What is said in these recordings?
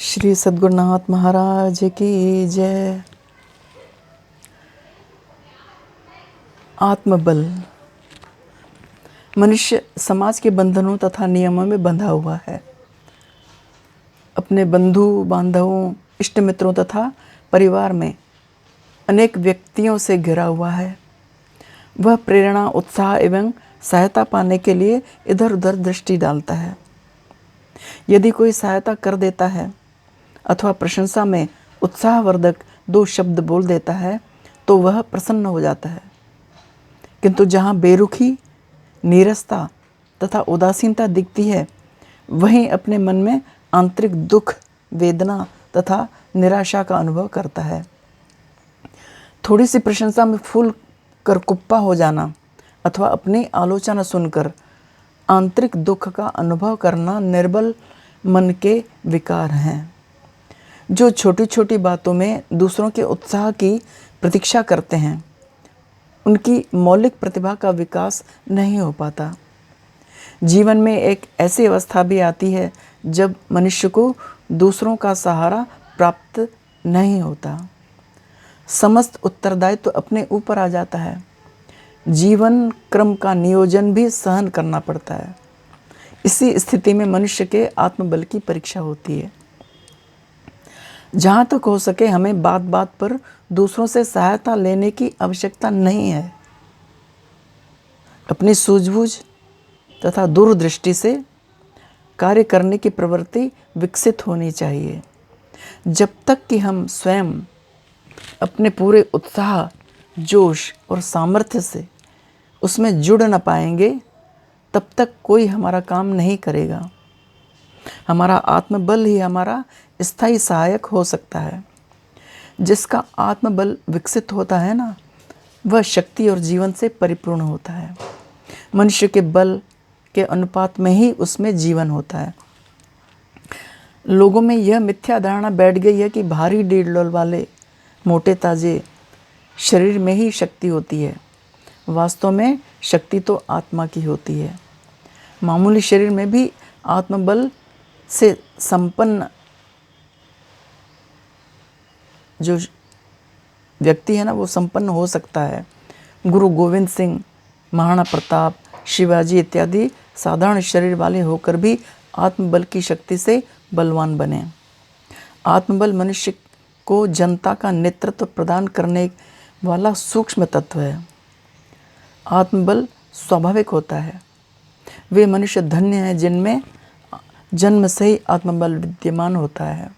श्री सद्गुरुनाथ महाराज की जय। आत्मबल। मनुष्य समाज के बंधनों तथा नियमों में बंधा हुआ है। अपने बंधु बांधवों, इष्ट मित्रों तथा परिवार में अनेक व्यक्तियों से घिरा हुआ है। वह प्रेरणा, उत्साह एवं सहायता पाने के लिए इधर उधर दृष्टि डालता है। यदि कोई सहायता कर देता है अथवा प्रशंसा में उत्साहवर्धक दो शब्द बोल देता है तो वह प्रसन्न हो जाता है। किंतु जहाँ बेरुखी, नीरसता तथा उदासीनता दिखती है, वहीं अपने मन में आंतरिक दुख, वेदना तथा निराशा का अनुभव करता है। थोड़ी सी प्रशंसा में फूल कर कुप्पा हो जाना अथवा अपनी आलोचना सुनकर आंतरिक दुख का अनुभव करना निर्बल मन के विकार हैं। जो छोटी छोटी बातों में दूसरों के उत्साह की प्रतीक्षा करते हैं, उनकी मौलिक प्रतिभा का विकास नहीं हो पाता। जीवन में एक ऐसी अवस्था भी आती है जब मनुष्य को दूसरों का सहारा प्राप्त नहीं होता। समस्त उत्तरदायित्व तो अपने ऊपर आ जाता है। जीवन क्रम का नियोजन भी सहन करना पड़ता है। इसी स्थिति में मनुष्य के आत्मबल की परीक्षा होती है। जहाँ तक हो सके हमें बात बात पर दूसरों से सहायता लेने की आवश्यकता नहीं है। अपनी सूझबूझ तथा दूरदृष्टि से कार्य करने की प्रवृत्ति विकसित होनी चाहिए। जब तक कि हम स्वयं अपने पूरे उत्साह, जोश और सामर्थ्य से उसमें जुड़ न पाएंगे, तब तक कोई हमारा काम नहीं करेगा। हमारा आत्मबल ही हमारा स्थायी सहायक हो सकता है। जिसका आत्मबल विकसित होता है ना, वह शक्ति और जीवन से परिपूर्ण होता है। मनुष्य के बल के अनुपात में ही उसमें जीवन होता है। लोगों में यह मिथ्या धारणा बैठ गई है कि भारी डीडोल वाले मोटे ताजे शरीर में ही शक्ति होती है। वास्तव में शक्ति तो आत्मा की होती है। मामूली शरीर में भी आत्मबल से संपन्न जो व्यक्ति है ना, वो संपन्न हो सकता है। गुरु गोविंद सिंह, महाराणा प्रताप, शिवाजी इत्यादि साधारण शरीर वाले होकर भी आत्मबल की शक्ति से बलवान बने। आत्मबल मनुष्य को जनता का नेतृत्व प्रदान करने वाला सूक्ष्म तत्व है। आत्मबल स्वाभाविक होता है। वे मनुष्य धन्य हैं जिनमें जन्म से ही आत्मबल विद्यमान होता है।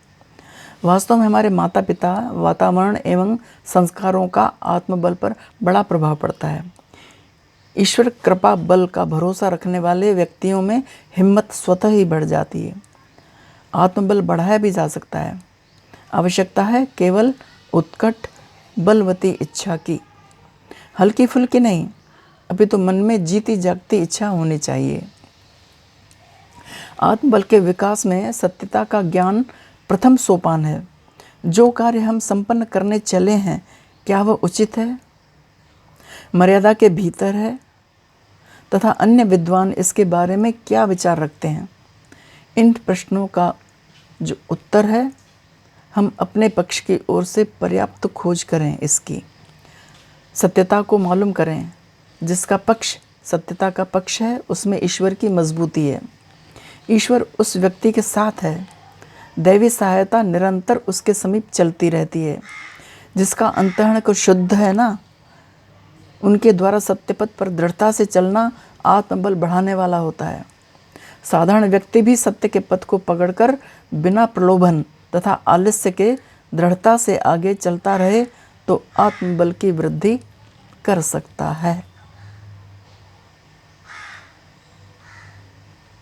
वास्तव में हमारे माता पिता, वातावरण एवं संस्कारों का आत्मबल पर बड़ा प्रभाव पड़ता है। ईश्वर कृपा बल का भरोसा रखने वाले व्यक्तियों में हिम्मत स्वतः ही बढ़ जाती है। आत्मबल बढ़ाया भी जा सकता है। आवश्यकता है केवल उत्कट बलवती इच्छा की, हल्की फुल्की नहीं, अभी तो मन में जीती जागती इच्छा होनी चाहिए। आत्मबल के विकास में सत्यता का ज्ञान प्रथम सोपान है। जो कार्य हम संपन्न करने चले हैं, क्या वह उचित है, मर्यादा के भीतर है तथा अन्य विद्वान इसके बारे में क्या विचार रखते हैं? इन प्रश्नों का जो उत्तर है, हम अपने पक्ष की ओर से पर्याप्त खोज करें। इसकी सत्यता को मालूम करें। जिसका पक्ष सत्यता का पक्ष है, उसमें ईश्वर की मजबूती है। ईश्वर उस व्यक्ति के साथ है। दैवी सहायता निरंतर उसके समीप चलती रहती है। जिसका अंतःकरण को शुद्ध है ना, उनके द्वारा सत्यपथ पर दृढ़ता से चलना आत्मबल बढ़ाने वाला होता है। साधारण व्यक्ति भी सत्य के पथ को पकड़कर बिना प्रलोभन तथा आलस्य के दृढ़ता से आगे चलता रहे तो आत्मबल की वृद्धि कर सकता है।